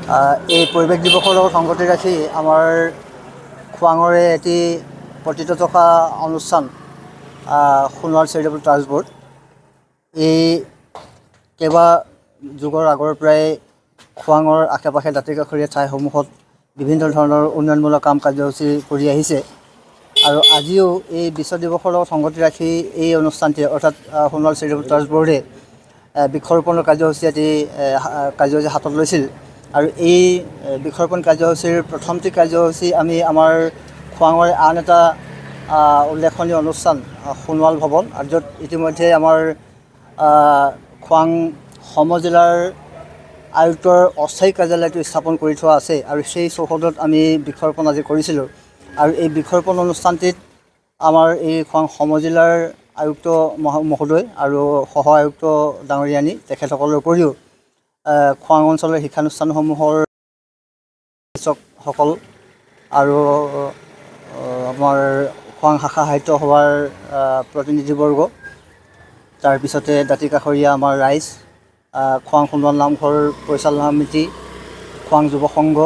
এই পৰিৱেশ দিৱসৰ লগত সংগতি ৰাখি আমাৰ খোৱাঙৰে এটি পতিত থকা অনুষ্ঠান সোণোৱাল চেৰিটেবল ট্ৰাষ্ট ব'ৰ্ড। এই কেইবা যুগৰ আগৰ পৰাই খোৱাঙৰ আশে পাশে দাঁতিকাষৰীয়া ঠাইসমূহত বিভিন্ন ধৰণৰ উন্নয়নমূলক কাম কাৰ্যসূচী কৰি আহিছে আৰু আজিও এই বিশ্ব দিৱসৰ লগত সংগতি ৰাখি এই অনুষ্ঠানটি অৰ্থাৎ সোণোৱাল চেৰিটেবল ট্ৰাষ্ট ব'ৰ্ডে বৃক্ষৰোপণৰ কাৰ্যসূচী হাতত লৈছিল। আৰু এই বৃক্ষৰোপণ কাৰ্যসূচীৰ প্ৰথমটি কাৰ্যসূচী আমি আমাৰ খোৱাঙৰে আন এটা উল্লেখনীয় অনুষ্ঠান সোণোৱাল ভৱন, আৰু য'ত ইতিমধ্যে আমাৰ খোৱাং সমজিলাৰ আয়ুক্তৰ অস্থায়ী কাৰ্যালয়টো স্থাপন কৰি থোৱা আছে আৰু সেই চৌহদত আমি বৃক্ষৰোপণ আজি কৰিছিলোঁ। আৰু এই বৃক্ষৰোপণ অনুষ্ঠানটিত আমাৰ এই খোৱাং সমজিলাৰ আয়ুক্ত মহোদয় আৰু সহ আয়ুক্ত ডাঙৰীয়ানী তেখেতসকলৰ উপৰিও খোৱাং অঞ্চলৰ শিক্ষানুষ্ঠানসমূহৰ শিক্ষকসকল আৰু আমাৰ খোৱাং শাখা সাহিত্য সভাৰ প্ৰতিনিধিবৰ্গ, তাৰপিছতে দাঁতিকাষৰীয়া আমাৰ ৰাইজ, খোৱাং সোণোৱাল নামঘৰ পৰিচালনা সমিতি, খোৱাং যুৱ সংঘ,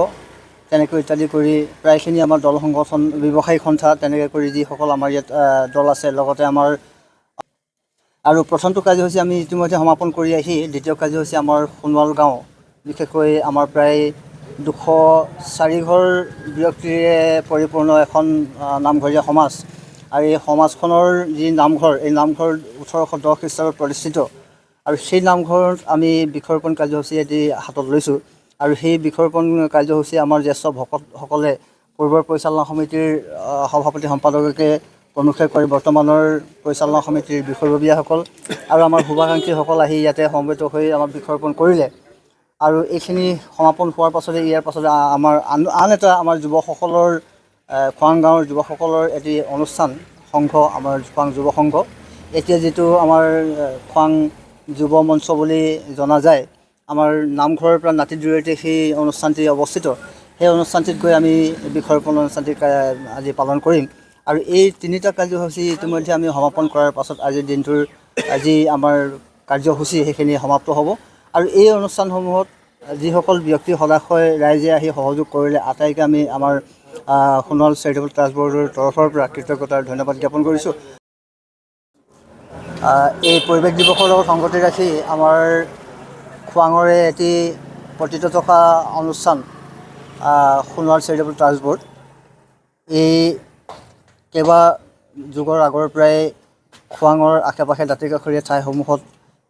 তেনেকৈ ইত্যাদি কৰি প্ৰায়খিনি আমাৰ দল সংগঠন, ব্যৱসায়িক সন্থা, তেনেকৈ কৰি যিসকল আমাৰ ইয়াত দল আছে, লগতে আমাৰ আৰু প্ৰথমটো কাৰ্যসূচী আমি ইতিমধ্যে সমাপন কৰি আহি দ্বিতীয় কাৰ্যসূচী আমাৰ সোণোৱাল গাঁও, বিশেষকৈ আমাৰ প্ৰায় 204 ঘৰ ব্যক্তিৰে পৰিপূৰ্ণ এখন নামঘৰীয়া সমাজ। আৰু এই সমাজখনৰ যি নামঘৰ, এই নামঘৰ 1810 খ্ৰীষ্টাব্দত প্ৰতিষ্ঠিত আৰু সেই নামঘৰত আমি বৃক্ষৰোপণ কাৰ্যসূচী এটি হাতত লৈছোঁ। আৰু সেই বৃক্ষৰোপণ কাৰ্যসূচী আমাৰ জ্যেষ্ঠ ভকতসকলে পূৰ্বৰ পৰিচালনা সমিতিৰ সভাপতি সম্পাদকে প্ৰমুখ্যে কৰি বৰ্তমানৰ পৰিচালনা সমিতিৰ বিষয়ববীয়াসকল আৰু আমাৰ শুভাকাংক্ষীসকল আহি ইয়াতে সমবেত হৈ আমাৰ বৃক্ষৰোপণ কৰিলে। আৰু এইখিনি সমাপন হোৱাৰ পাছতে ইয়াৰ পাছতে আমাৰ আন এটা আমাৰ যুৱকসকলৰ খোৱাং গাঁৱৰ যুৱকসকলৰ এটি অনুষ্ঠান সংঘ, আমাৰ খোৱাং যুৱ সংঘ, এতিয়া যিটো আমাৰ খোৱাং যুৱ মঞ্চ বুলি জনা যায়, আমাৰ নামঘৰৰ পৰা নাতি দূৰৈতে সেই অনুষ্ঠানটি অৱস্থিত। সেই অনুষ্ঠানটিত গৈ আমি বৃক্ষৰোপণ অনুষ্ঠানটি আজি পালন কৰিম। আৰু এই তিনিটা কাৰ্যসূচী ইতিমধ্যে আমি সমাপন কৰাৰ পাছত আজিৰ দিনটোৰ যি আমাৰ কাৰ্যসূচী সেইখিনি সমাপ্ত হ'ব। আৰু এই অনুষ্ঠানসমূহত যিসকল ব্যক্তি সদাশয় ৰাইজে আহি সহযোগ কৰিলে, আটাইকে আমি আমাৰ সোণোৱাল চেৰিটেবল ট্ৰাষ্ট ব'ৰ্ডৰ তৰফৰ পৰা কৃতজ্ঞতা আৰু ধন্যবাদ জ্ঞাপন কৰিছোঁ। এই পৰিৱেশ দিৱসৰ লগত সংগতি ৰাখি আমাৰ খোৱাঙৰে এটি পতিত থকা অনুষ্ঠান সোণোৱাল চেৰিটেবল ট্ৰাষ্ট ব'ৰ্ড। এই কেইবা যুগৰ আগৰ পৰাই খোৱাঙৰ আশে পাশে দাঁতিকাষৰীয়া ঠাইসমূহত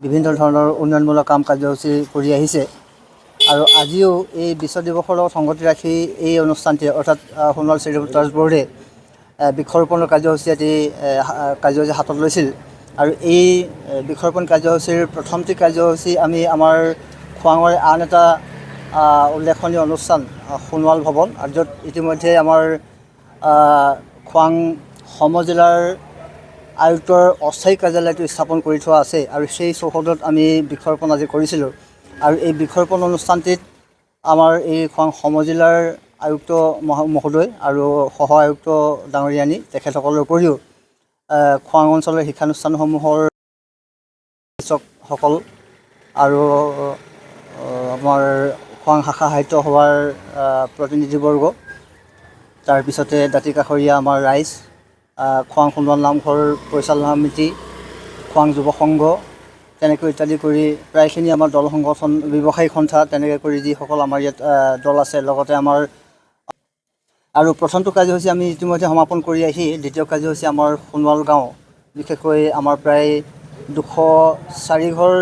বিভিন্ন ধৰণৰ উন্নয়নমূলক কাম কাৰ্যসূচী কৰি আহিছে আৰু আজিও এই বিশ্ব দিৱসৰ লগত সংগতি ৰাখি এই অনুষ্ঠানটি অৰ্থাৎ সোণোৱাল চেৰিটেবল ট্ৰাষ্ট ব'ৰ্ডে বৃক্ষৰোপণৰ কাৰ্যসূচী হাতত লৈছিল। আৰু এই বৃক্ষৰোপণ কাৰ্যসূচীৰ প্ৰথমটি কাৰ্যসূচী আমি আমাৰ খোৱাঙৰে আন এটা উল্লেখনীয় অনুষ্ঠান সোণোৱাল ভৱন, আৰু য'ত ইতিমধ্যে আমাৰ খোৱাং সমজিলাৰ আয়ুক্তৰ অস্থায়ী কাৰ্যালয়টো স্থাপন কৰি থোৱা আছে আৰু সেই চৌহদত আমি বৃক্ষৰোপণ আজি কৰিছিলোঁ। আৰু এই বৃক্ষৰোপণ অনুষ্ঠানটিত আমাৰ এই খোৱাং সমজিলাৰ আয়ুক্ত মহোদয় আৰু সহ আয়ুক্ত ডাঙৰীয়ানী তেখেতসকলৰ উপৰিও খোৱাং অঞ্চলৰ শিক্ষানুষ্ঠানসমূহৰ শিক্ষকসকল আৰু আমাৰ খোৱাং শাখা সাহিত্য সভাৰ প্ৰতিনিধিবৰ্গ, তাৰপিছতে দাঁতিকাষৰীয়া আমাৰ ৰাইজ, খোৱাং সোণোৱাল নামঘৰ পৰিচালনা সমিতি, খোৱাং যুৱ সংঘ, তেনেকৈ ইত্যাদি কৰি প্ৰায়খিনি আমাৰ দল সংগঠন, ব্যৱসায়িক সন্থা, তেনেকৈ কৰি যিসকল আমাৰ ইয়াত দল আছে, লগতে আমাৰ আৰু প্ৰথমটো কাৰ্যসূচী আমি ইতিমধ্যে সমাপন কৰি আহি দ্বিতীয় কাৰ্যসূচী আমাৰ সোণোৱাল গাঁও, বিশেষকৈ আমাৰ প্ৰায় 204 ঘৰ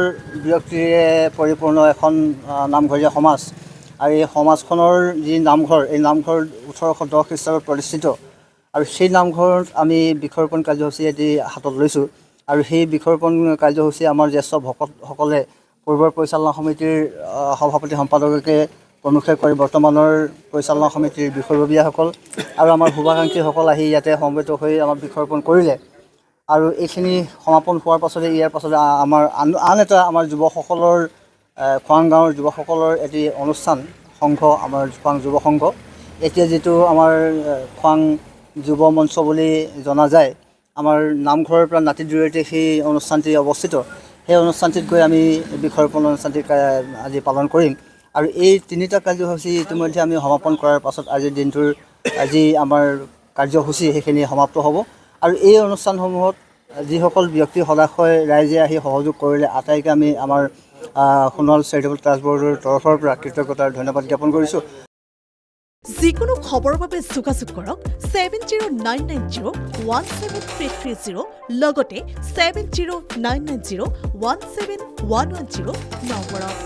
ব্যক্তিৰে পৰিপূৰ্ণ এখন নামঘৰীয়া সমাজ। আৰু এই সমাজখনৰ যি নামঘৰ, এই নামঘৰ 1810 খ্ৰীষ্টাব্দত প্ৰতিষ্ঠিত আৰু সেই নামঘৰত আমি বৃক্ষৰোপণ কাৰ্যসূচী এটি হাতত লৈছোঁ। আৰু সেই বৃক্ষৰোপণ কাৰ্যসূচী আমাৰ জ্যেষ্ঠ ভকতসকলে পূৰ্বৰ পৰিচালনা সমিতিৰ সভাপতি সম্পাদকে প্ৰমুখ্যে কৰি বৰ্তমানৰ পৰিচালনা সমিতিৰ বিষয়ববীয়াসকল আৰু আমাৰ শুভাকাংক্ষীসকল আহি ইয়াতে সমবেত হৈ আমাৰ বৃক্ষৰোপণ কৰিলে। আৰু এইখিনি সমাপন হোৱাৰ পাছতে ইয়াৰ পাছতে আমাৰ আন এটা আমাৰ যুৱকসকলৰ খোৱাং গাঁৱৰ যুৱকসকলৰ এটি অনুষ্ঠান সংঘ, আমাৰ খোৱাং যুৱ সংঘ, এতিয়া যিটো আমাৰ খোৱাং যুৱ মঞ্চ বুলি জনা যায়, আমাৰ নামঘৰৰ পৰা নাতি দূৰৈতে সেই অনুষ্ঠানটি অৱস্থিত। সেই অনুষ্ঠানটিত গৈ আমি বৃক্ষৰোপণ অনুষ্ঠানটি আজি পালন কৰিম। আৰু এই তিনিটা কাৰ্যসূচী ইতিমধ্যে আমি সমাপন কৰাৰ পাছত আজিৰ দিনটোৰ যি আমাৰ কাৰ্যসূচী সেইখিনি সমাপ্ত হ'ব আৰু এই অনুষ্ঠানসমূহত যিসকল ব্যক্তি সদাশয় ৰাইজে আহি সহযোগ কৰিলে আটাইকে আমি আমাৰ সোণোৱাল চেৰিটেবল ট্ৰাষ্ট বৰ্ডৰ তৰফৰ পৰা কৃতজ্ঞতাৰ ধন্যবাদ জ্ঞাপন কৰিছোঁ। যিকোনো খবৰৰ বাবে যোগাযোগ কৰক 7099017330 লগতে 7099017110 নম্বৰত।